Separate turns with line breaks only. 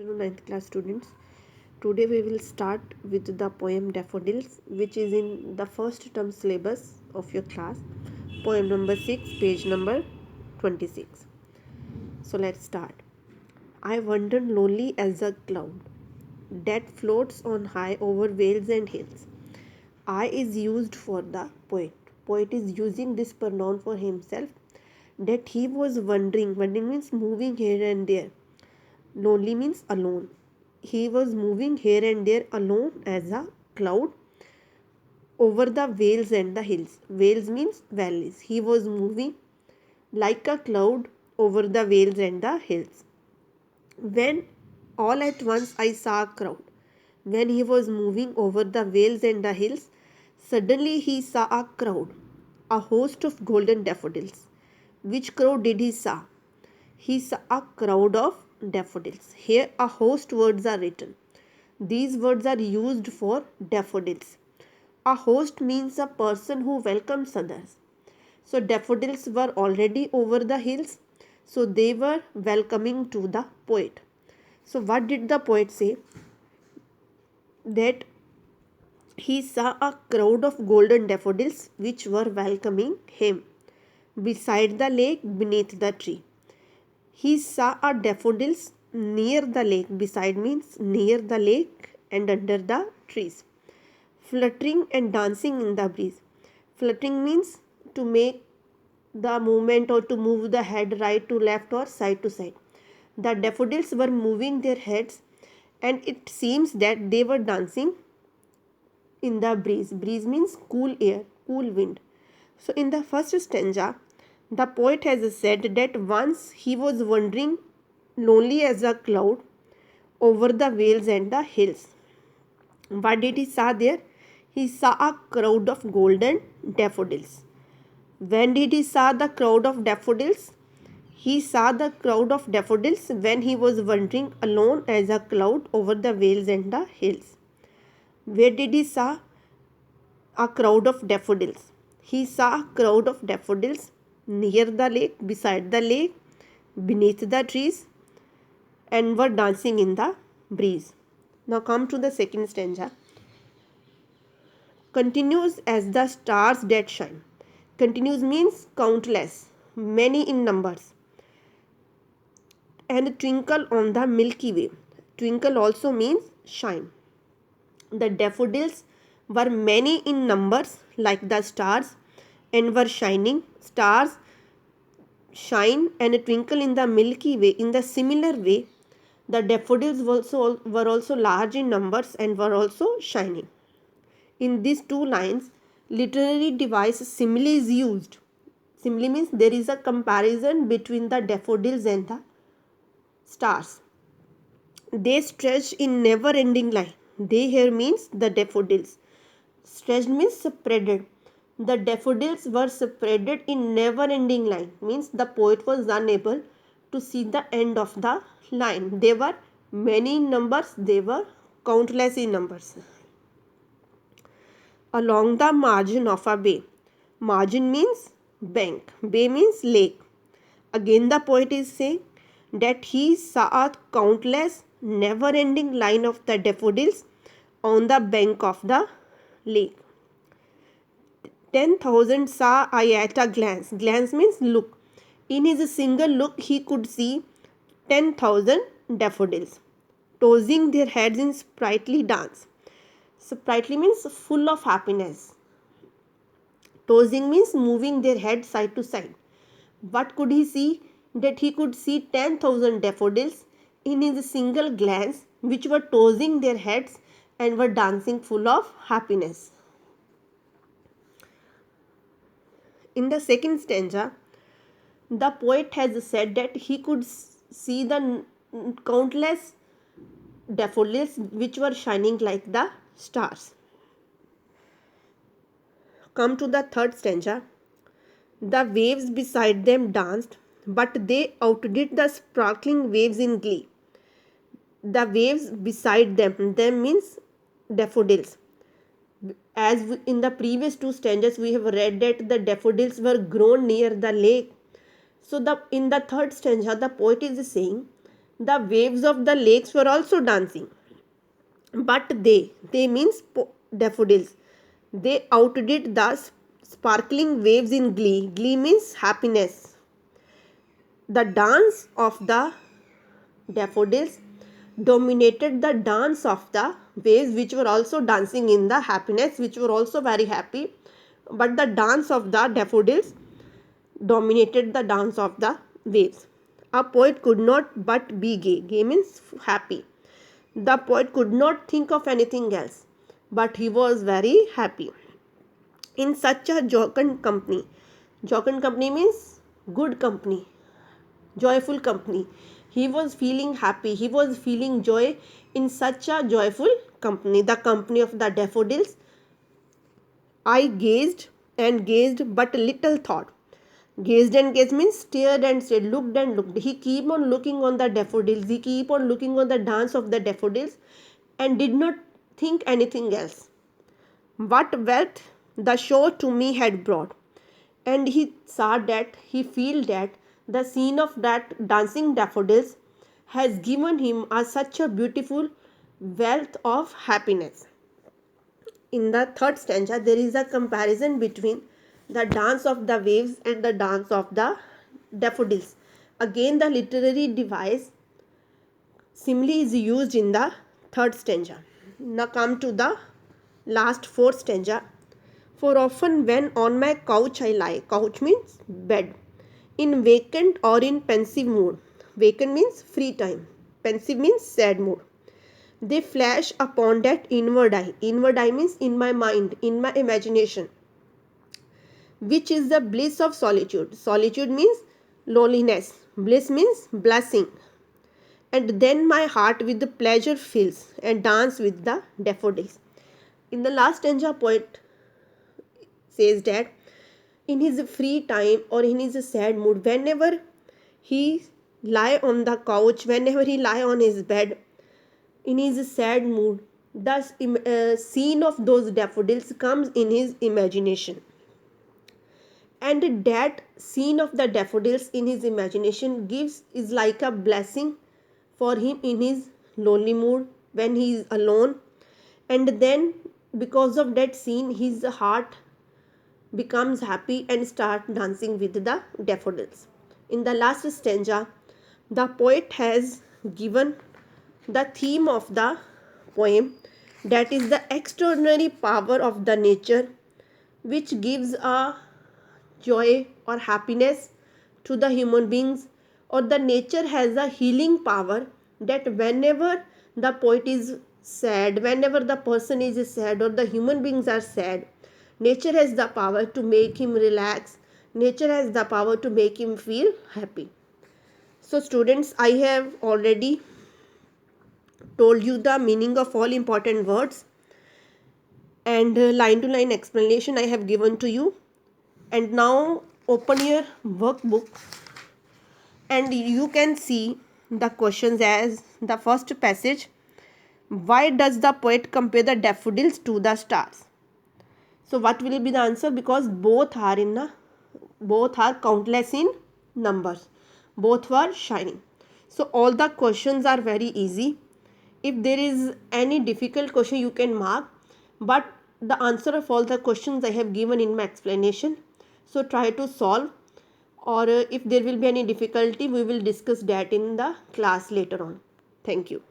Afternoon, 9th class students. Today we will start with the poem Daffodils, which is in the first term syllabus of your class. Poem number 6, page number 26. So let's start. I wandered lonely as a cloud that floats on high over vales and hills. I is used for the poet. Poet is using this pronoun for himself, that he was wandering. Wandering means moving here and there. Lonely means alone. He was moving here and there alone as a cloud over the vales and the hills. Vales means valleys. He was moving like a cloud over the vales and the hills. When all at once I saw a crowd. When he was moving over the vales and the hills, suddenly he saw a crowd, a host of golden daffodils. Which crowd did he saw? He saw a crowd of daffodils. Here a host words are written. These words are used for daffodils. A host means a person who welcomes others. So daffodils were already over the hills, so they were welcoming to the poet. So what did the poet say? That he saw a crowd of golden daffodils which were welcoming him beside the lake beneath the tree. He saw a daffodils near the lake. Beside means near the lake and under the trees, fluttering and dancing in the breeze. Fluttering means to make the movement or to move the head right to left or side to side. The daffodils were moving their heads, and it seems that they were dancing in the breeze. Breeze means cool air, cool wind. So in the first stanza, the poet has said that once he was wandering lonely as a cloud over the vales and the hills. What did he saw there? He saw a crowd of golden daffodils. When did he saw the crowd of daffodils? He saw the crowd of daffodils when he was wandering alone as a cloud over the vales and the hills. Where did he saw a crowd of daffodils? He saw a crowd of daffodils near the lake, beside the lake, beneath the trees, and were dancing in the breeze. Now come to the second stanza. Continues as the stars that shine. Continues means countless, many in numbers. And twinkle on the Milky Way. Twinkle also means shine. The daffodils were many in numbers like the stars and were shining. Stars shine and twinkle in the Milky Way. In the similar way, the daffodils were also large in numbers and were also shining. In these two lines, literary device simile is used. Simile means there is a comparison between the daffodils and the stars. They stretch in never-ending line. They here means the daffodils. Stretched means spreaded. The daffodils were spreaded in never-ending line. Means the poet was unable to see the end of the line. They were many in numbers. They were countless in numbers. Along the margin of a bay. Margin means bank. Bay means lake. Again the poet is saying that he saw a countless never-ending line of the daffodils on the bank of the lake. 10,000 saw I at a glance. Glance means look. In his single look, he could see 10,000 daffodils tossing their heads in sprightly dance. Sprightly means full of happiness. Tossing means moving their head side to side. What could he see? That he could see 10,000 daffodils in his single glance, which were tossing their heads and were dancing full of happiness. In the second stanza, the poet has said that he could see the countless daffodils which were shining like the stars. Come to the third stanza. The waves beside them danced, but they outdid the sparkling waves in glee. The waves beside them means daffodils. As in the previous two stanzas, we have read that the daffodils were grown near the lake. So in the third stanza, the poet is saying The waves of the lakes were also dancing. But they means daffodils, they outdid the sparkling waves in glee. Glee means happiness. The dance of the daffodils dominated the dance of the waves, which were also dancing in the happiness, which were also very happy. But the dance of the daffodils dominated the dance of the waves. A poet could not but be gay. Gay means happy. The poet could not think of anything else, but he was very happy. In such a jocund company means good company, joyful company. He was feeling happy, he was feeling joy in such a joyful company, the company of the daffodils. I gazed and gazed, but little thought. Gazed and gazed means stared and stared, looked and looked. He keep on looking on the daffodils, he keep on looking on the dance of the daffodils and did not think anything else. What wealth the show to me had brought. And he saw that, he feel that the scene of that dancing daffodils has given him such a beautiful wealth of happiness. In the third stanza, there is a comparison between the dance of the waves and the dance of the daffodils. Again, the literary device simile is used in the third stanza. Now come to the last fourth stanza. For often when on my couch I lie, couch means bed, in vacant or in pensive mood. Vacant means free time, pensive means sad mood. They flash upon that inward eye. Inward eye means in my mind, in my imagination, which is the bliss of solitude. Solitude means loneliness. Bliss means blessing. And then my heart with the pleasure fills and dance with the daffodils. In the last stanza, poet says that in his free time or in his sad mood, whenever he lie on the couch, whenever he lie on his bed, in his sad mood, the scene of those daffodils comes in his imagination. And that scene of the daffodils in his imagination gives is like a blessing for him in his lonely mood when he is alone. And then because of that scene, his heart becomes happy and start dancing with the daffodils. In the last stanza, the poet has given the theme of the poem, that is the extraordinary power of the nature, which gives a joy or happiness to the human beings, or the nature has a healing power, that whenever the poet is sad, whenever the person is sad or the human beings are sad, nature has the power to make him relax, nature has the power to make him feel happy. So students, I have already told you the meaning of all important words, and line to line explanation I have given to you. And now open your workbook and you can see the questions as the first passage. Why does the poet compare the daffodils to the stars? So what will be the answer? Because both are countless in numbers, both were shining. So all the questions are very easy. If there is any difficult question, you can mark, but the answer of all the questions I have given in my explanation. So try to solve, or if there will be any difficulty, we will discuss that in the class later on. Thank you.